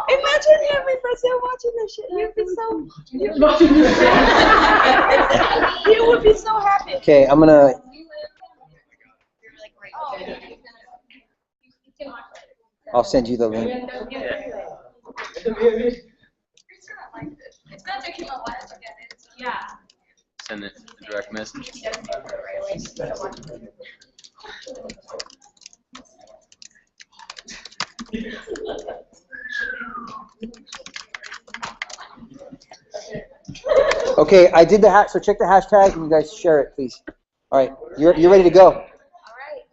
Imagine him in Brazil watching this shit. He would be so happy. Okay, I'm gonna. I'll send you the link. It's gonna take him a while to get it. Yeah. Send it a direct message. Okay, I did the hack. So check the hashtag and you guys share it, please. All right, you're ready to go. All right.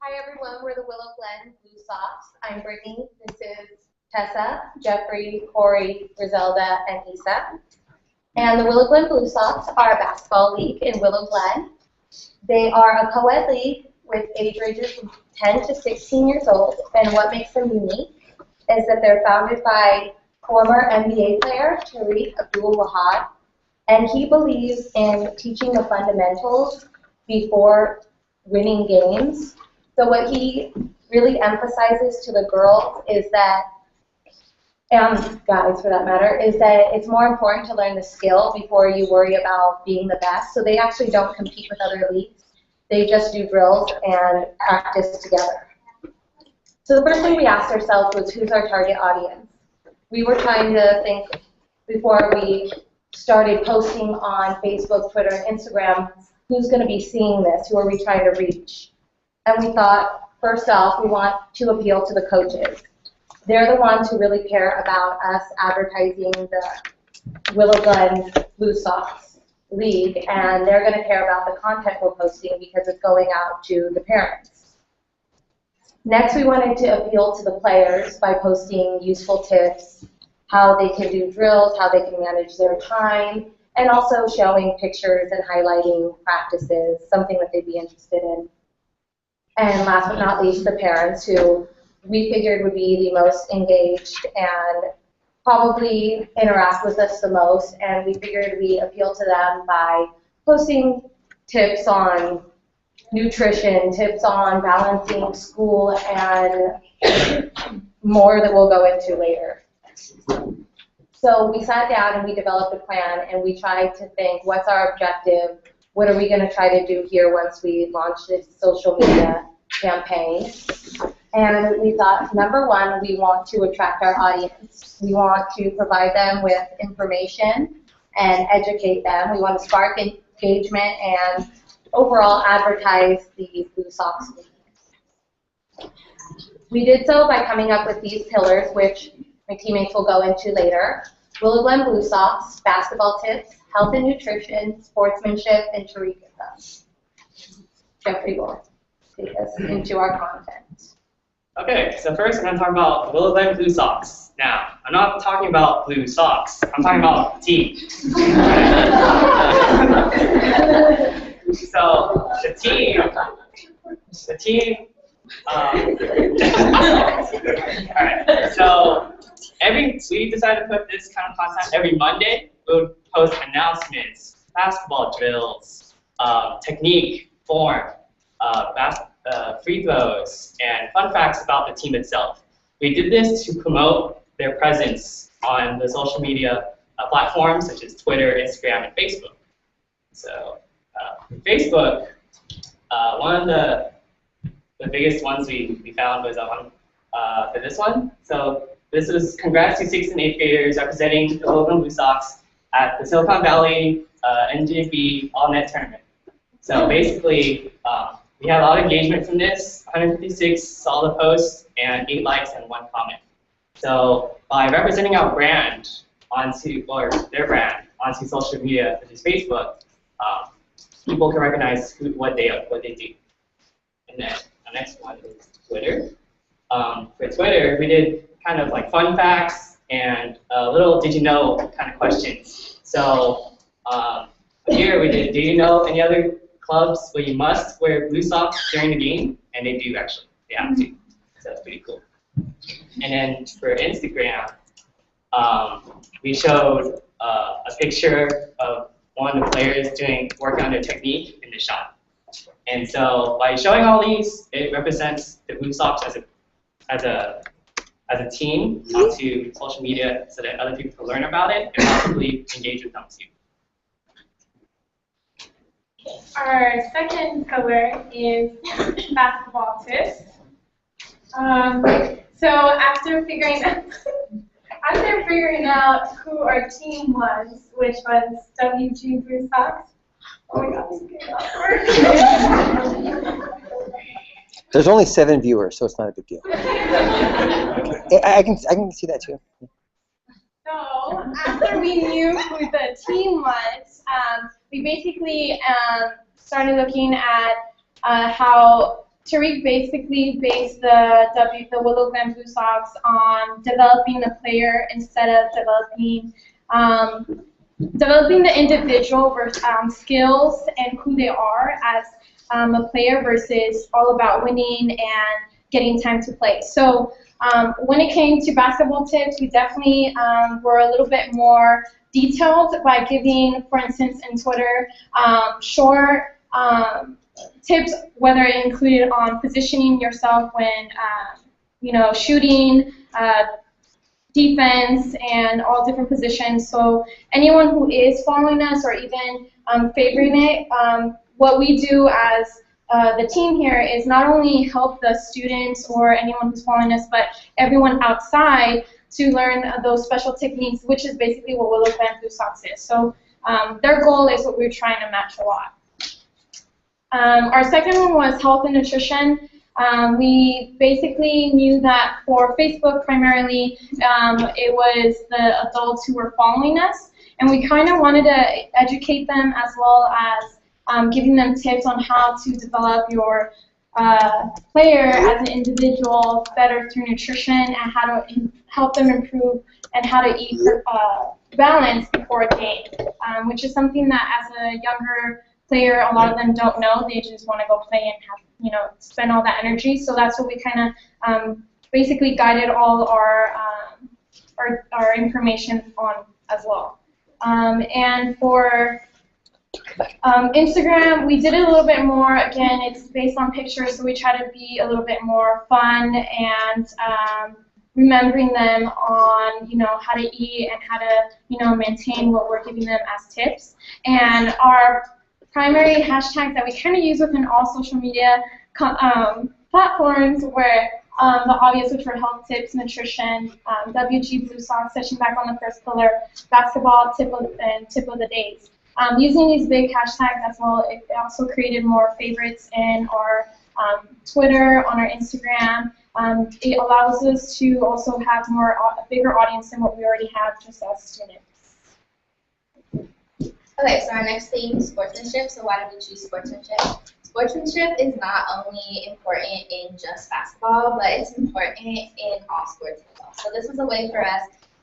Hi everyone, we're the Willow Glen Blue Sox. I'm Brittany. This is Tessa, Jeffrey, Corey, Griselda, and Issa. And the Willow Glen Blue Sox are a basketball league in Willow Glen. They are a co-ed league with age ranges from 10 to 16 years old. And what makes them unique is that they're founded by former NBA player Tariq Abdul-Wahad. And he believes in teaching the fundamentals before winning games. So what he really emphasizes to the girls is that, and guys for that matter, is that it's more important to learn the skill before you worry about being the best. So they actually don't compete with other leagues. They just do drills and practice together. So the first thing we asked ourselves was, who's our target audience? We were trying to think before we started posting on Facebook, Twitter, and Instagram, who's going to be seeing this? Who are we trying to reach? And we thought, first off, we want to appeal to the coaches. They're the ones who really care about us advertising the Willow Glen Blue Sox League, and they're going to care about the content we're posting because it's going out to the parents. Next, we wanted to appeal to the players by posting useful tips, how they can do drills, how they can manage their time, and also showing pictures and highlighting practices, something that they'd be interested in. And last but not least, the parents, who we figured would be the most engaged and probably interact with us the most, and we figured we appeal to them by posting tips on nutrition, tips on balancing school, and more that we'll go into later. So we sat down and we developed a plan, and we tried to think, what's our objective? What are we going to try to do here once we launch this social media campaign? And we thought, number one, we want to attract our audience. We want to provide them with information and educate them. We want to spark engagement and overall advertise the Blue Sox League. We did so by coming up with these pillars, which my teammates will go into later. Willow Glen Blue Sox, basketball tips, health and nutrition, sportsmanship, and Tarika. Jeffrey will take us into our content. Okay, so first I'm going to talk about Willow Glen Blue Sox. Now, I'm not talking about blue socks. I'm talking about the team. So the team. All right. So we decided to put this kind of content every Monday. We would post announcements, basketball drills, technique, form, free throws, and fun facts about the team itself. We did this to promote their presence on the social media platforms such as Twitter, Instagram, and Facebook. So Facebook, one of the biggest ones we found was for this one. So this was congrats to 6th and 8th graders representing the Willow Glen Blue Sox at the Silicon Valley NJB All-Net Tournament. So basically, we had a lot of engagement from this. 156 saw the post and 8 likes and 1 comment. So by representing our brand or their brand onto social media, such as Facebook, people can recognize what they do. And then the next one is Twitter. For Twitter, we did kind of like fun facts and little did you know kind of questions. So here we did, do you know any other clubs where you must wear blue socks during the game? And they do actually, they have to. So that's pretty cool. And then for Instagram, we showed a picture of one of the players working on their technique in the shot. And so by showing all these, it represents the Blue Sox as a as a team onto social media so that other people can learn about it and possibly engage with them too. Our second pillar is basketball tips. So after figuring out who our team was, which was WG Blue Sox. Oh my God, this is getting awkward. There's only 7 viewers, so it's not a big deal. I can see that too. So after we knew who the team was, we basically started looking at how Tariq basically based the Willow Glen Blue Sox on developing the player instead of developing the individual versus skills and who they are as a player versus all about winning and getting time to play. So when it came to basketball tips, we definitely were a little bit more detailed by giving, for instance, in Twitter, short tips, whether it included on positioning yourself when, shooting, defense, and all different positions. So anyone who is following us or even favoring it, what we do as the team here is not only help the students or anyone who's following us, but everyone outside to learn those special techniques, which is basically what Willow Glen Blue Sox is. So their goal is what we're trying to match a lot. Our second one was health and nutrition. We basically knew that for Facebook primarily, it was the adults who were following us, and we kind of wanted to educate them as well as giving them tips on how to develop your player as an individual better through nutrition and how to help them improve and how to eat balance before a game, which is something that as a younger player, a lot of them don't know. They just want to go play and have, spend all that energy. So that's what we kind of basically guided all our information on as well. And for Instagram, we did it a little bit more. Again, it's based on pictures, so we try to be a little bit more fun and remembering them on, how to eat and how to, maintain what we're giving them as tips. And our primary hashtags that we kind of use within all social media platforms were the obvious, which were health tips, nutrition, WG Blue Sox, touching back on the first pillar, basketball, tip of the days. Using these big hashtags as well, it also created more favorites in our Twitter, on our Instagram. It allows us to also have a bigger audience than what we already have just as students. Okay, so our next theme is sportsmanship. So why did we choose sportsmanship? Sportsmanship is not only important in just basketball, but it's important in all sports as well. So this was a way for us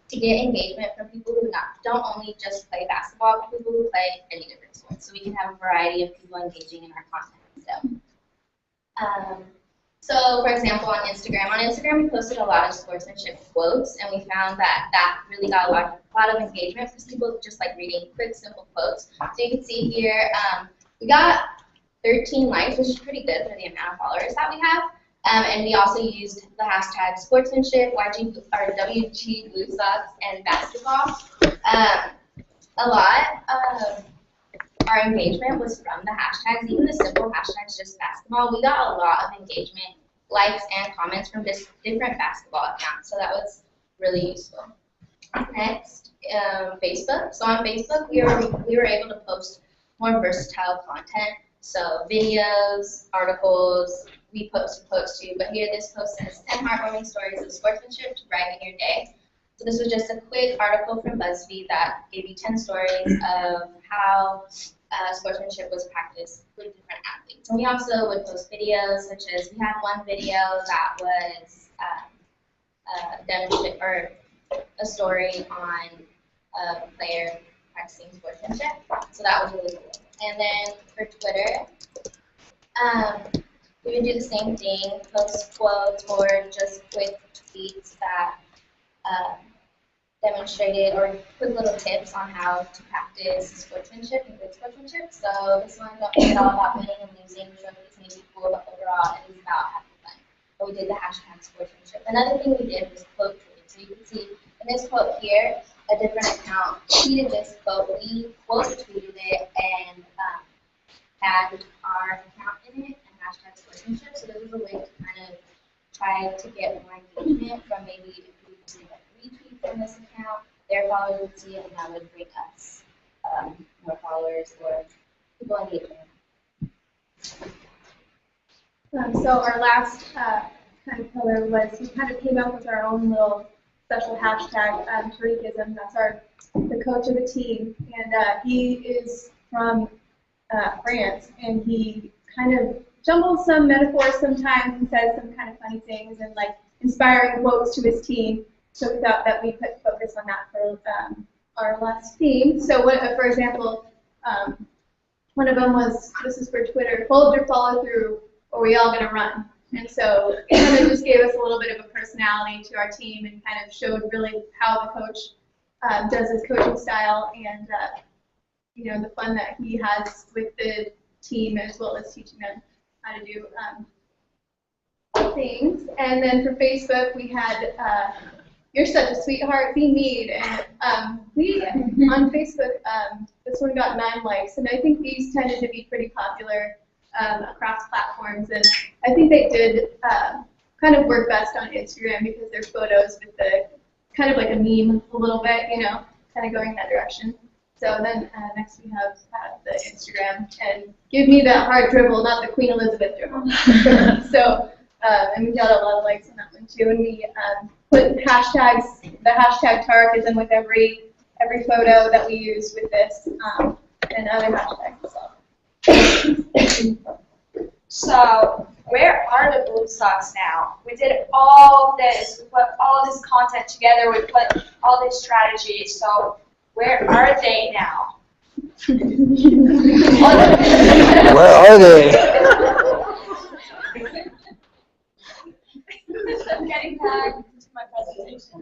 to get engagement from people who don't only just play basketball, but people who play any different sports. So we can have a variety of people engaging in our content. So for example, on Instagram we posted a lot of sportsmanship quotes, and we found that really got a lot of engagement because people just like reading quick, simple quotes. So you can see here, we got 13 likes, which is pretty good for the amount of followers that we have. And we also used the hashtag sportsmanship, WG Blue Sox, and basketball. A lot of our engagement was from the hashtags, even the simple hashtags, just basketball. We got a lot of engagement, likes, and comments from just different basketball accounts, so that was really useful. Next, Facebook. So on Facebook, we were able to post more versatile content. So videos, articles, we posted posts too. But here this post says 10 heartwarming stories of sportsmanship to brighten your day. So this was just a quick article from BuzzFeed that gave you 10 stories of how sportsmanship was practiced with different athletes. And we also would post videos, such as we had one video that was a story on a player practicing sportsmanship. So that was really cool. And then for Twitter, we would do the same thing, post quotes or just quick tweets that demonstrated or quick little tips on how to practice sportsmanship and good sportsmanship. So this one don't make it all about winning and losing, showcasing people, but overall it is about having fun. But we did the hashtag sportsmanship Another thing we did was quote tweeting. So you can see in this quote here, a different account tweeted this quote. We quote tweeted it and had our account in it and hashtag sportsmanship. So this was a way to kind of try to get more engagement from maybe if we could get a retweet from this account, their followers would see it and that would bring us more followers or people engagement. So our last kind of pillar was we kind of came up with our own little special hashtag, Tariqism. That's the coach of the team, and he is from France, and he kind of jumbles some metaphors sometimes and says some kind of funny things and like inspiring quotes to his team. So we thought that we could focus on that for our last theme. So for example, one of them was, this is for Twitter, hold or follow through, or we all gonna run. And so it kind of just gave us a little bit of a personality to our team and kind of showed really how the coach does his coaching style and you know, the fun that he has with the team as well as teaching them how to do things. And then for Facebook, we had You're Such a Sweetheart, Be Mean. And we, on Facebook, this one got 9 likes. And I think these tended to be pretty popular across platforms. And I think they did kind of work best on Instagram because they're photos with the kind of like a meme a little bit, you know, kind of going that direction. So then next we have the Instagram. And give me that hard dribble, not the Queen Elizabeth dribble. So, and we got a lot of likes on that one too. And we put hashtags, the hashtag Tariqism with every photo that we used with this, and other hashtags as well. So, where are the Blue Sox now? We did all this, we put all this content together, we put all this strategy, so where are they now? Where are they? I'm getting back to my presentation.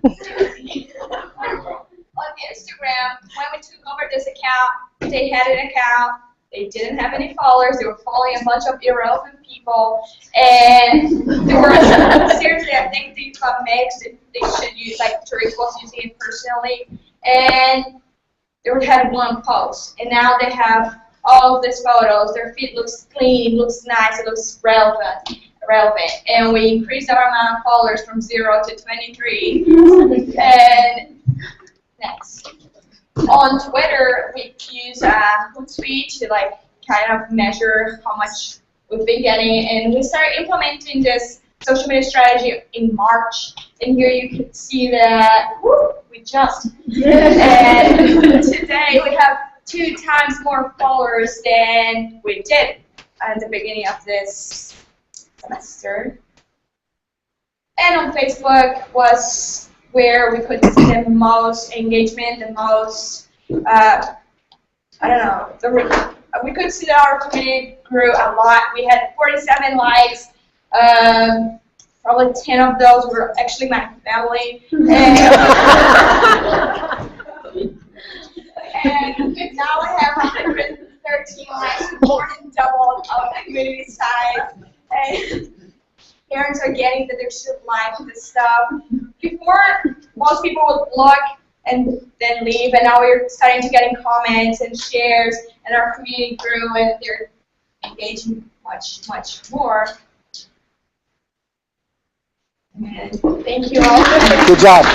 On Instagram, when we took over this account, they had an account. They didn't have any followers. They were following a bunch of irrelevant people, and they were seriously. I think they got mixed. They should use like Tariq was using it personally, and they had one post, and now they have all of these photos. Their feed looks clean, looks nice, it looks relevant, and we increased our amount of followers from 0 to 23. And next. On Twitter, we use Hootsuite to like kind of measure how much we've been getting, and we started implementing this social media strategy in March. And here you can see that we just and today we have 2 times more followers than we did at the beginning of this semester. And on Facebook was where we could see the most engagement, the most, I don't know, we could see that our community grew a lot. We had 47 likes, probably 10 of those were actually my family. And now we have 113 likes, more than double our community size. And parents are getting that they should like this stuff. Before, most people would block and then leave, and now we're starting to getting comments and shares, and our community grew, and they're engaging much, much more. And thank you all. Good job.